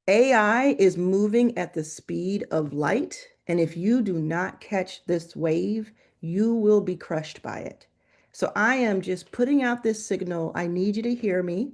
AI is moving at the speed of light, and if you do not catch this wave, you will be crushed by it. So I am just putting out this signal. I need you to hear me.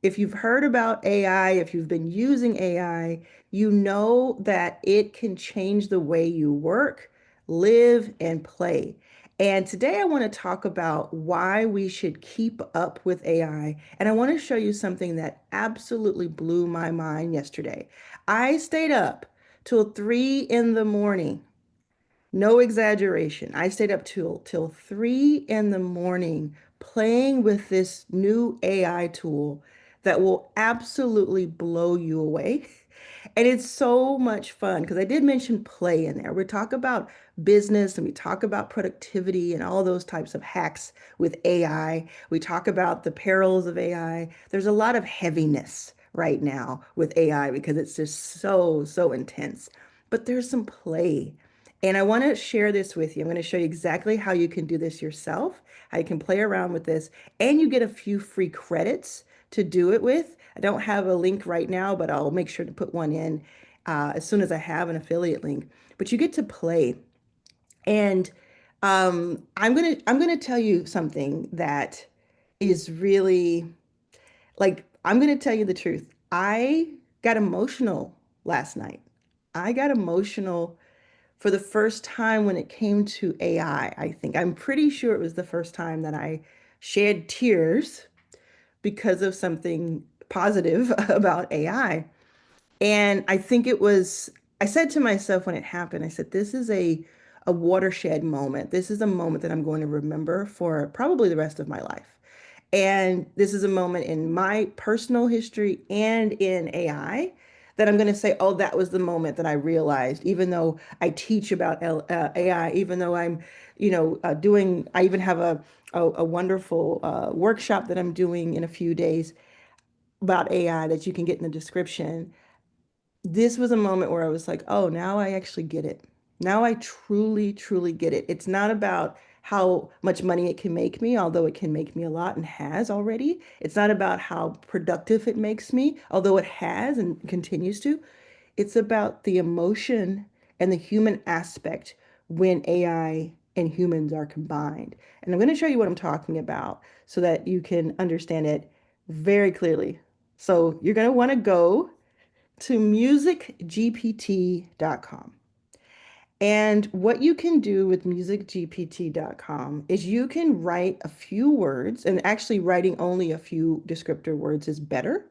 If you've heard about AI, if you've been using AI, you know that it can change the way you work, live, and play. And today I want to talk about why we should keep up with AI. And I want to show you something that absolutely blew my mind yesterday. I stayed up till 3 in the morning. No exaggeration. I stayed up till 3 in the morning playing with this new AI tool that will absolutely blow you away. And it's so much fun because I did mention play in there. We talk about business and we talk about productivity and all those types of hacks with AI. We talk about the perils of AI. There's a lot of heaviness right now with AI because it's just so intense. But there's some play. And I want to share this with you. I'm going to show you exactly how you can do this yourself, how you can play around with this, and you get a few free credits to do it with. I don't have a link right now, but I'll make sure to put one in as soon as I have an affiliate link. But you get to play. And I'm gonna tell you something that is really like I'm gonna tell you the truth. I got emotional last night. I got emotional for the first time when it came to I think. I'm pretty sure it was the first time that I shed tears because of something positive about AI. And I think I said to myself when it happened, I said, this is a watershed moment. This is a moment that I'm going to remember for probably the rest of my life. And this is a moment in my personal history and in AI that I'm going to say, oh, that was the moment that I realized, even though I teach about AI, even though I'm, I even have a wonderful workshop that I'm doing in a few days about AI that you can get in the description. This was a moment where I was like, oh, now I actually get it. Now I truly get it. It's not about how much money it can make me, although it can make me a lot and has already. It's not about how productive it makes me, although it has and continues to. It's about the emotion and the human aspect when AI and humans are combined. And I'm going to show you what I'm talking about so that you can understand it very clearly. So you're going to want to go to musicgpt.com. And what you can do with musicgpt.com is you can write a few words, and actually writing only a few descriptor words is better,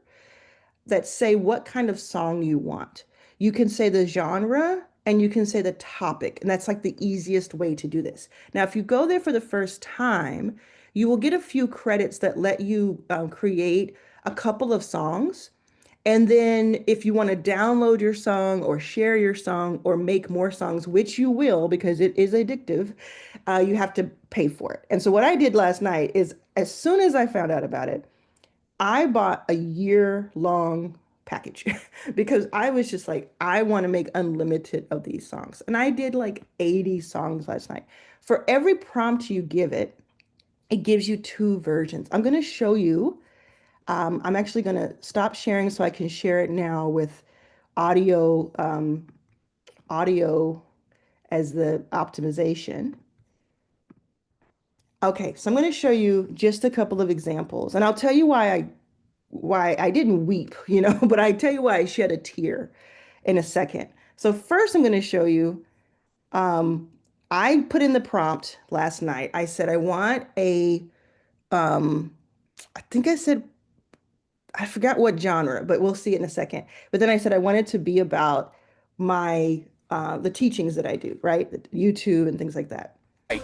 that say what kind of song you want. You can say the genre and you can say the topic, and that's like the easiest way to do this. Now, if you go there for the first time, you will get a few credits that let you create a couple of songs. And then if you want to download your song or share your song or make more songs, which you will because it is addictive, you have to pay for it. And so what I did last night is as soon as I found out about it, I bought a year-long package because I was just like, I want to make unlimited of these songs. And I did like 80 songs last night. For every prompt you give it, it gives you two versions. I'm going to show you. I'm actually going to stop sharing so I can share it now with audio, audio as the optimization. Okay, so I'm going to show you just a couple of examples, and I'll tell you why I didn't weep, but I tell you why I shed a tear in a second. So first, I'm going to show you. Um, I put in the prompt last night. I said I want a. I think I said I forgot what genre, but we'll see it in a second. But then I said I wanted to be about my the teachings that I do, right? YouTube and things like that.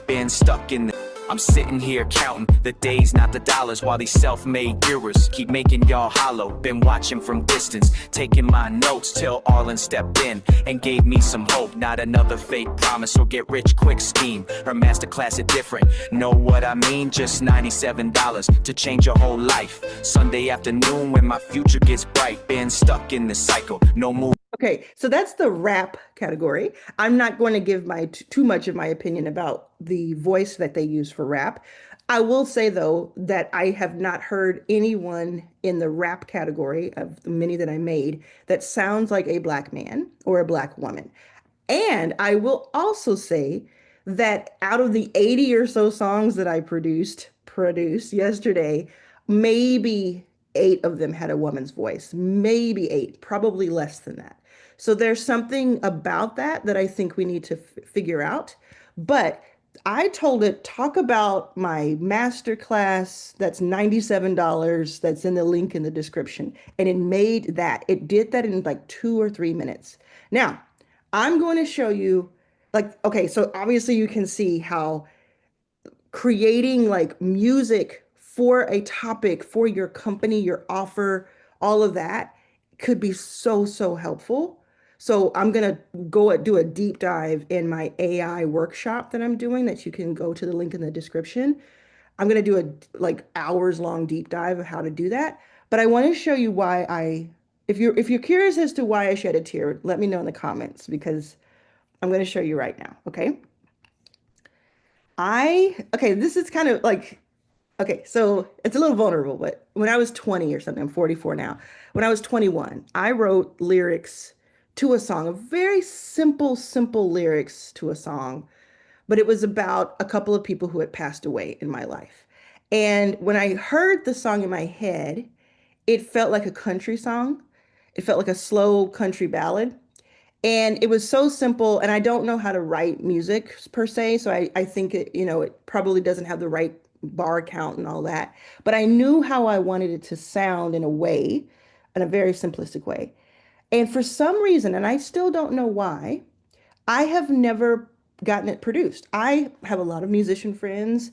Been stuck in the I'm sitting here counting the days, not the dollars, while these self-made heroes keep making y'all hollow. Been watching from distance, taking my notes till Arlan stepped in and gave me some hope. Not another fake promise or get rich quick scheme. Her masterclass is different, know what I mean? Just $97 to change your whole life. Sunday afternoon when my future gets bright. Been stuck in the cycle, no move. Okay, so that's the rap category. I'm not going to give my too much of my opinion about the voice that they use for rap. I will say though that I have not heard anyone in the rap category of the many that I made that sounds like a black man or a black woman. And I will also say that out of the 80 or so songs that I produced yesterday, maybe eight of them had a woman's voice. Maybe eight, probably less than that. So there's something about that that I think we need to figure out. But I told it, talk about my master class that's $97. That's in the link in the description. And it made that. It did that in like 2 or 3 minutes. Now, I'm going to show you, like, okay, so obviously you can see how creating like music for a topic, for your company, your offer, all of that could be so, so helpful. So I'm going to go do a deep dive in my AI workshop that I'm doing that you can go to the link in the description. I'm going to do a like hours long deep dive of how to do that. But I want to show you why if you're curious as to why I shed a tear, let me know in the comments because I'm going to show you right now. Okay. Okay, this is kind of like, okay, so it's a little vulnerable, but when I was 20 or something, I'm 44 now. When I was 21, I wrote lyrics to a song, a very simple, simple lyrics to a song, but it was about a couple of people who had passed away in my life. And when I heard the song in my head, it felt like a country song. It felt like a slow country ballad. And it was so simple. And I don't know how to write music per se. So I think it probably doesn't have the right bar count and all that. But I knew how I wanted it to sound in a way, in a very simplistic way. And for some reason, and I still don't know why, I have never gotten it produced. I have a lot of musician friends.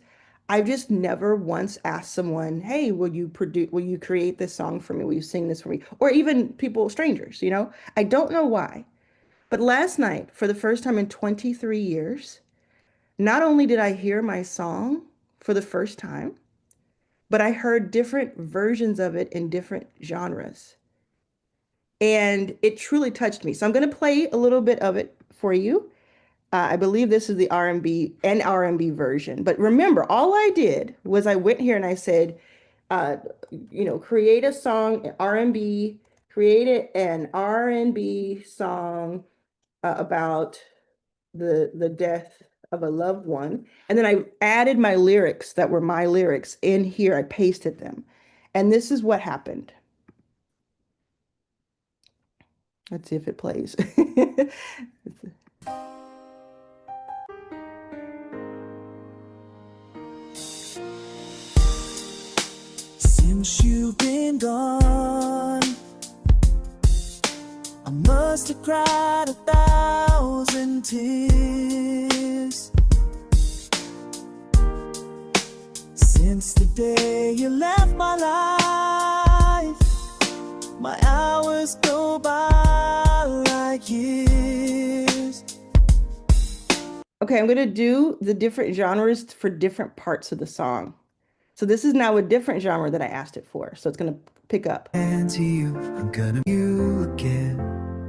I've just never once asked someone, "Hey, will you create this song for me? Will you sing this for me?" Or even people, strangers. I don't know why. But last night, for the first time in 23 years, not only did I hear my song for the first time, but I heard different versions of it in different genres. And it truly touched me. So I'm going to play a little bit of it for you. I believe this is the R&B version. But remember, all I did was I went here and I said, uh, create a song, R&B, create an R&B song about the death of a loved one. And then I added my lyrics that were my lyrics in here. I pasted them. And this is what happened. Let's see if it plays. Since you've been gone, I must have cried 1,000 tears. Since the day you left my life, my hours go by like years. Okay, I'm going to do the different genres for different parts of the song. So this is now a different genre that I asked it for. So it's going to pick up. And to you, I'm gonna you again,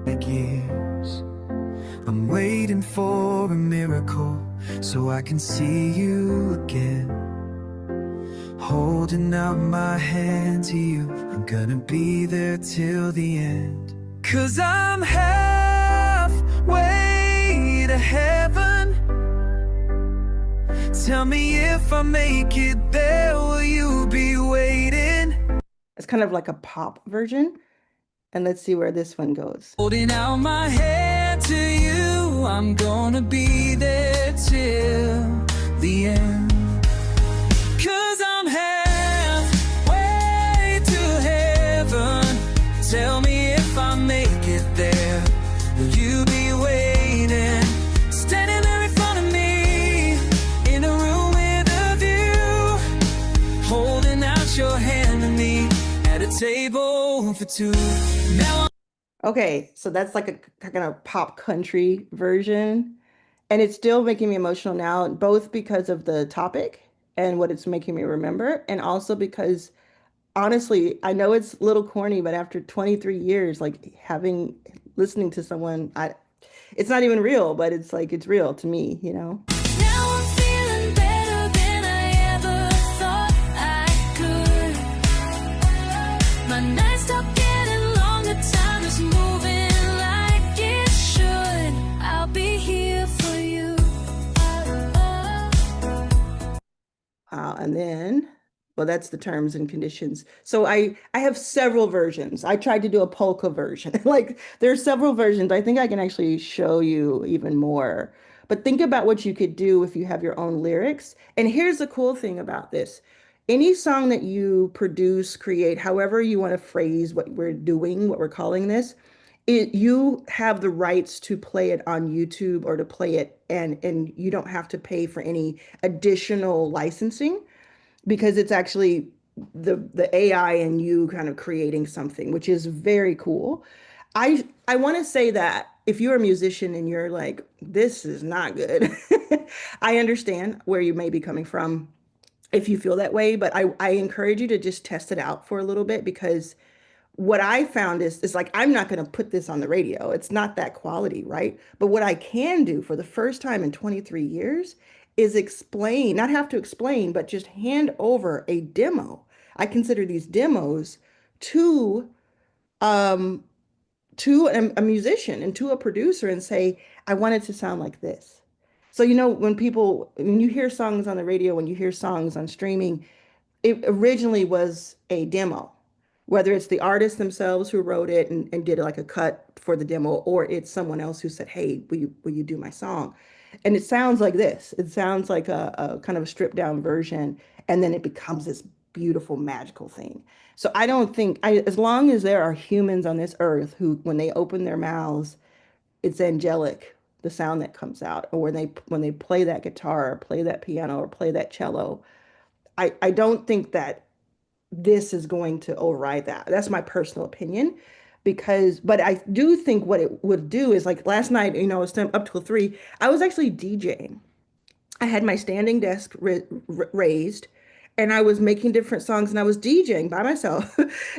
like years. I'm waiting for a miracle so I can see you again. Holding out my hand to you, I'm gonna be there till the end. 'Cause I'm halfway to heaven. Tell me if I make it there, will you be waiting? It's kind of like a pop version. And let's see where this one goes. Holding out my hand to you, I'm gonna be there till the end. 'Cause I'm halfway to heaven. Tell me if I make it there, will you be waiting? Standing there in front of me, in a room with a view, holding out your hand to me, at a table for two. Now Okay, so that's like a kind of pop country version. And it's still making me emotional now, both because of the topic and what it's making me remember, and also because honestly, I know it's a little corny, but after 23 years, like listening to someone, it's not even real, but it's like it's real to me. Now I'm feeling better than I ever And then, well, that's the terms and conditions. So I have several versions. I tried to do a polka version. Like there's several versions. I think I can actually show you even more. But think about what you could do if you have your own lyrics. And here's the cool thing about this. Any song that you produce, create, however you want to phrase what we're doing, what we're calling this, you have the rights to play it on YouTube or to play it, and you don't have to pay for any additional licensing because it's actually the AI and you kind of creating something, which is very cool. I want to say that if you're a musician and you're like, this is not good, I understand where you may be coming from if you feel that way, but I encourage you to just test it out for a little bit because what I found is like I'm not going to put this on the radio. It's not that quality, right? But what I can do for the first time in 23 years is explain, not have to explain, but just hand over a demo. I consider these demos to um a musician and to a producer and say, I want it to sound like this. So when you hear songs on the radio, when you hear songs on streaming, it originally was a demo, whether it's the artist themselves who wrote it and did like a cut for the demo, or it's someone else who said, hey, will you do my song? And it sounds like this. It sounds like a kind of a stripped down version, and then it becomes this beautiful, magical thing. So I don't think, as long as there are humans on this earth who, when they open their mouths, it's angelic, the sound that comes out, or when they play that guitar, or play that piano, or play that cello. I don't think that this is going to override that. That's my personal opinion. But I do think what it would do is like last night, I was up till 3. I was actually DJing. I had my standing desk raised and I was making different songs and I was DJing by myself.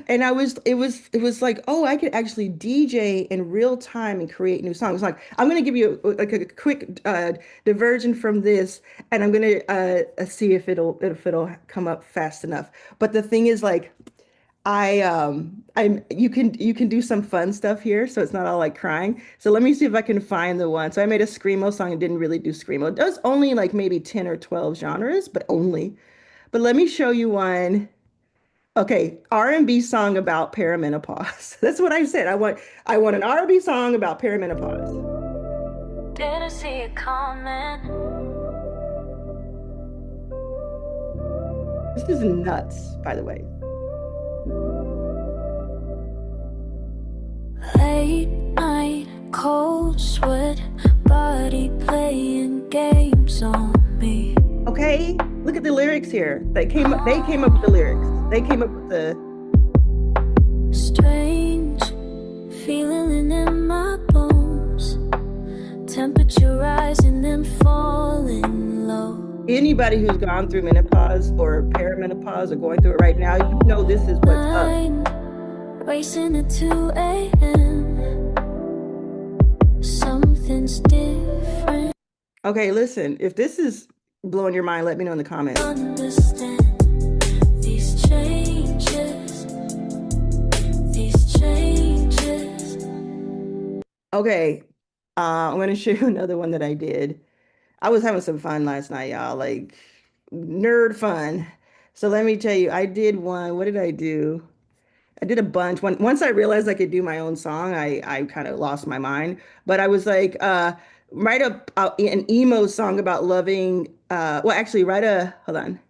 And it was like, oh, I could actually DJ in real time and create new songs. Like I'm going to give you like a quick diversion from this and I'm going to see if it'll come up fast enough. But the thing is like I'm you can do some fun stuff here, so it's not all like crying. So let me see if I can find the one. So I made a screamo song and didn't really do screamo. It does only like maybe 10 or 12 genres, but only. But let me show you one. Okay, R&B song about perimenopause. That's what I said. I want an R&B song about perimenopause. Didn't see it coming. This is nuts, by the way. Late night, cold sweat, body playing games on me. Okay, look at the lyrics here. They came up with the lyrics. They came up with the strange feeling in my bones, temperature rising and falling low. Anybody who's gone through menopause or perimenopause or going through it right now, you know this is what's up. Racing at 2 a.m. Something's different. Okay, listen, if this is blowing your mind, let me know in the comments. Understand these changes, these changes. Okay, I'm going to show you another one that I did. I was having some fun last night, y'all, like nerd fun. So let me tell you, I did one. What did I do? I did a bunch. Once I realized I could do my own song, I kind of lost my mind. But I was like, write an emo song about loving. Well, actually, hold on.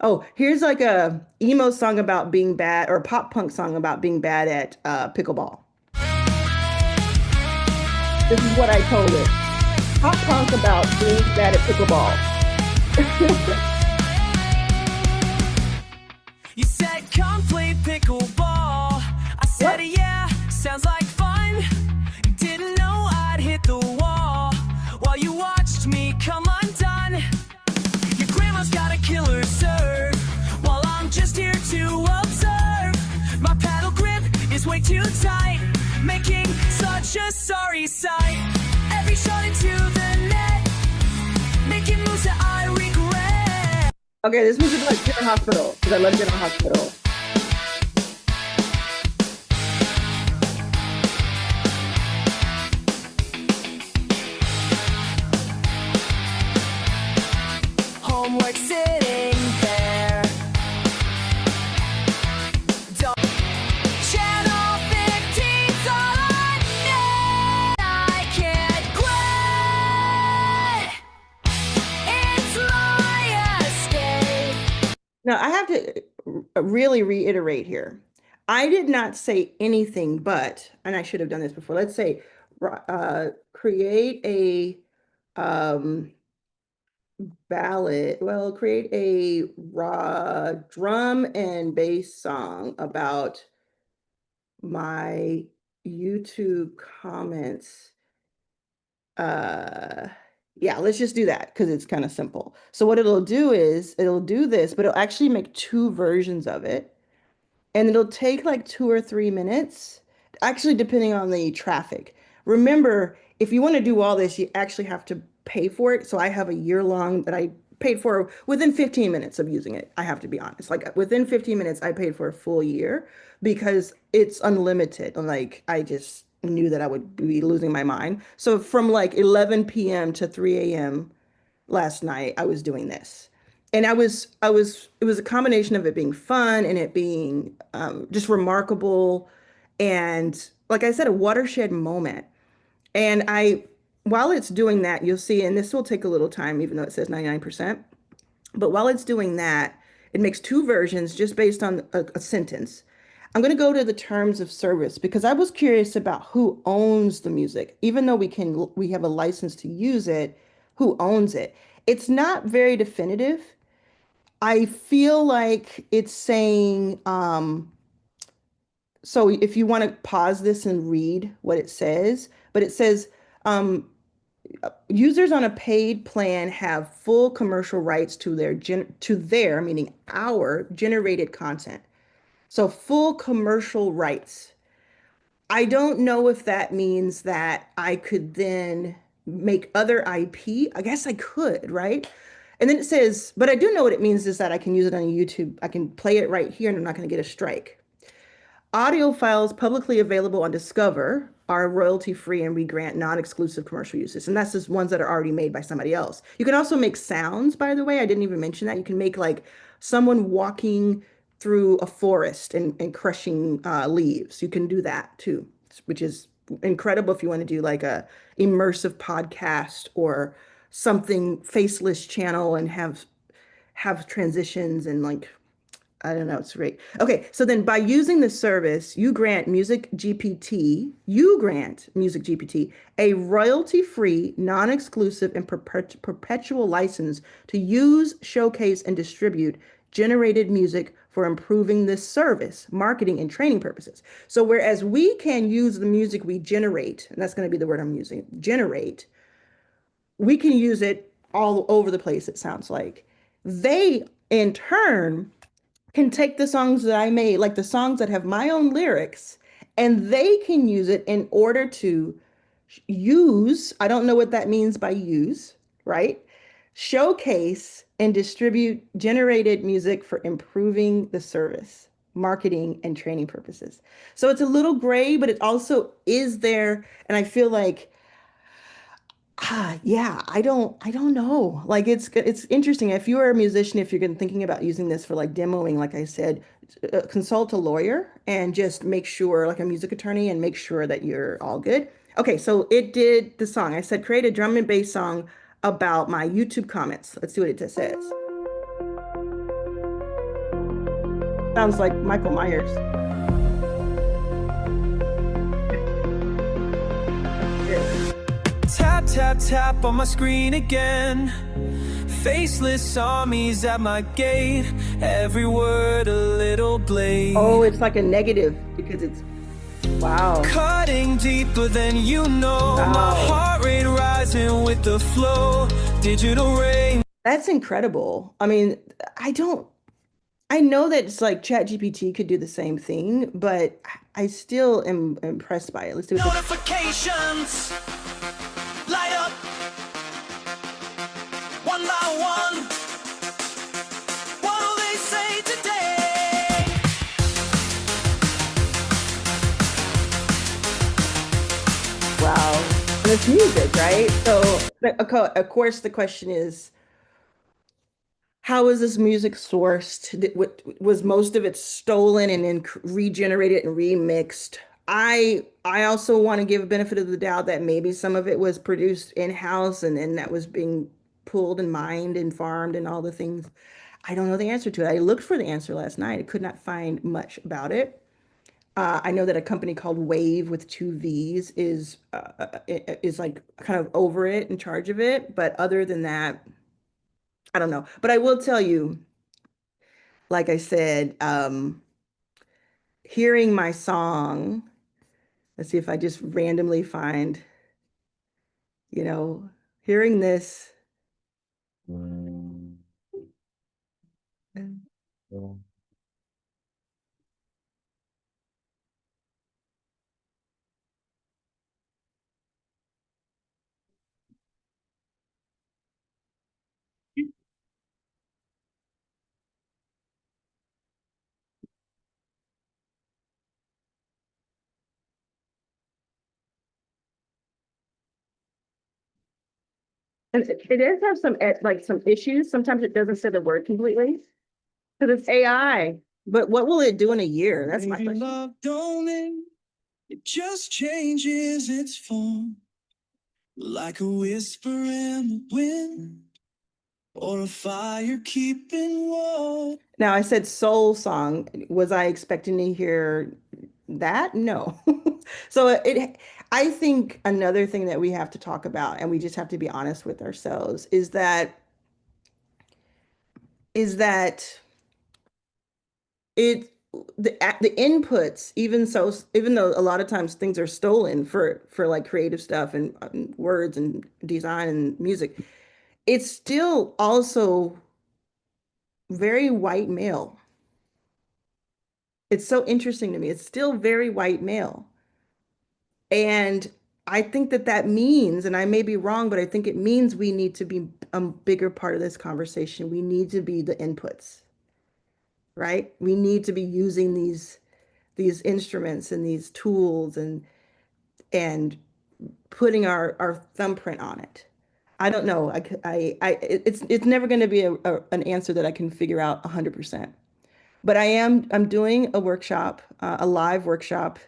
Oh, here's like a emo song about being bad, or a pop punk song about being bad at pickleball. This is what I told it. Pop punk about being bad at pickleball. You said come play pickleball. I said What? yeah, sounds like fun. You didn't know I'd hit the wall while you watched me come undone. Your grandma's got a killer serve while I'm just here to observe. My paddle grip is way too tight, making such a sorry sight. Every shot into the net, making moves that I regret. Okay, this was about General Hospital, because I love General Hospital. Homework Now, I have to really reiterate here. I did not say anything but, and I should have done this before. Let's say, create a um, ballad. Well, create a raw drum and bass song about my YouTube comments. Uh, yeah, let's just do that because it's kind of simple. So what it'll do is it'll do this, but it'll actually make two versions of it. And it'll take like 2 or 3 minutes, actually, depending on the traffic. Remember, if you want to do all this, you actually have to pay for it. So I have a year long that I paid for within 15 minutes of using it. I have to be honest. Like within 15 minutes, I paid for a full year because it's unlimited. And like I just knew that I would be losing my mind. So from like 11 p.m. to 3 a.m. last night, I was doing this. And it was a combination of it being fun and it being just remarkable. And like I said, a watershed moment. And while it's doing that, you'll see, and this will take a little time, even though it says 99%. But while it's doing that, it makes two versions just based on a sentence. I'm going to go to the terms of service because I was curious about who owns the music. Even though we have a license to use it, who owns it? It's not very definitive. I feel like it's saying, so if you want to pause this and read what it says, but it says, um, users on a paid plan have full commercial rights to their, meaning our generated content. So full commercial rights. I don't know if that means that I could then make other IP. I guess I could, right? And then it says, but I do know what it means is that I can use it on YouTube. I can play it right here and I'm not going to get a strike. Audio files publicly available on Discover are royalty free and we grant non-exclusive commercial uses. And that's just ones that are already made by somebody else. You can also make sounds, by the way. I didn't even mention that. You can make like someone walking through a forest and crushing leaves. You can do that too, which is incredible if you want to do like a immersive podcast or something faceless channel and have transitions and like I don't know, it's great. Okay, so then by using the service, you grant Music GPT a royalty-free, non-exclusive, and perpetual license to use, showcase, and distribute generated music for improving this service, marketing, and training purposes. So whereas we can use the music we generate, and that's going to be the word I'm using, generate, we can use it all over the place, it sounds like. They, in turn, can take the songs that I made, like the songs that have my own lyrics, and they can use it in order to use, I don't know what that means by use, right? Showcase and distribute generated music for improving the service, marketing, and training purposes. So it's a little gray, but it also is there. And I feel like yeah, I don't know. Like it's interesting. If you are a musician, if you're thinking about using this for like demoing, like I said, consult a lawyer and just make sure, like a music attorney, and make sure that you're all good. Okay, so it did the song. I said create a drum and bass song about my YouTube comments. Let's see what it says. Sounds like Michael Myers. Tap, tap, tap on my screen again. Faceless armies at my gate. Every word a little blade. Oh, it's like a negative because it's wow. Cutting deeper than you know. Wow. My heart rate rising with the flow. Digital rain. That's incredible. I mean, I know that it's like ChatGPT could do the same thing, but I still am impressed by it. Let's do it. Notifications light up one by one. What'll they say today? Wow. And it's music, right? So, of course, the question is, how is this music sourced? Was most of it stolen and then regenerated and remixed? I also want to give a benefit of the doubt that maybe some of it was produced in-house and then that was being pulled and mined and farmed and all the things. I don't know the answer to it. I looked for the answer last night. I could not find much about it. I know that a company called Wave with two V's is like kind of over it, in charge of it. But other than that, I don't know. But I will tell you, like I said, hearing my song, let's see if I just randomly find, you know, hearing this. And it does have some like some issues. Sometimes it doesn't say the word completely because it's AI. But what will it do in a year? That's my Baby, question. love don't end, it just changes its form, like a whisper in the wind or a fire keeping warm. Now I said soul song. Was I expecting to hear that? No. So I think another thing that we have to talk about, and we just have to be honest with ourselves, is that it the inputs, even though a lot of times things are stolen for like creative stuff and words and design and music, it's still also very white male. It's so interesting to me. It's still very white male. And I think that that means, and I may be wrong, but I think it means we need to be a bigger part of this conversation. We need to be the inputs, right? We need to be using these instruments and these tools and putting our thumbprint on it. I don't know. It's never going to be an answer that I can figure out 100%. But I'm doing a workshop, a live workshop.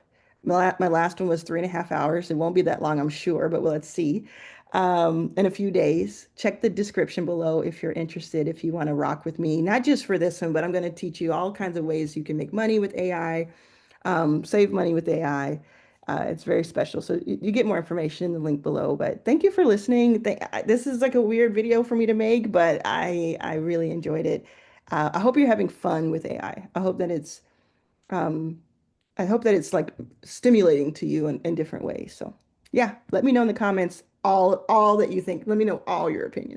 My last one was 3.5 hours. It won't be that long, I'm sure, but well, let's see. In a few days. Check the description below if you're interested, if you want to rock with me, not just for this one, but I'm going to teach you all kinds of ways you can make money with AI, save money with AI. It's very special. So you get more information in the link below. But thank you for listening. This is like a weird video for me to make, but I really enjoyed it. I hope you're having fun with AI. Um, I hope that it's like stimulating to you in different ways. So yeah, let me know in the comments all that you think. Let me know all your opinions.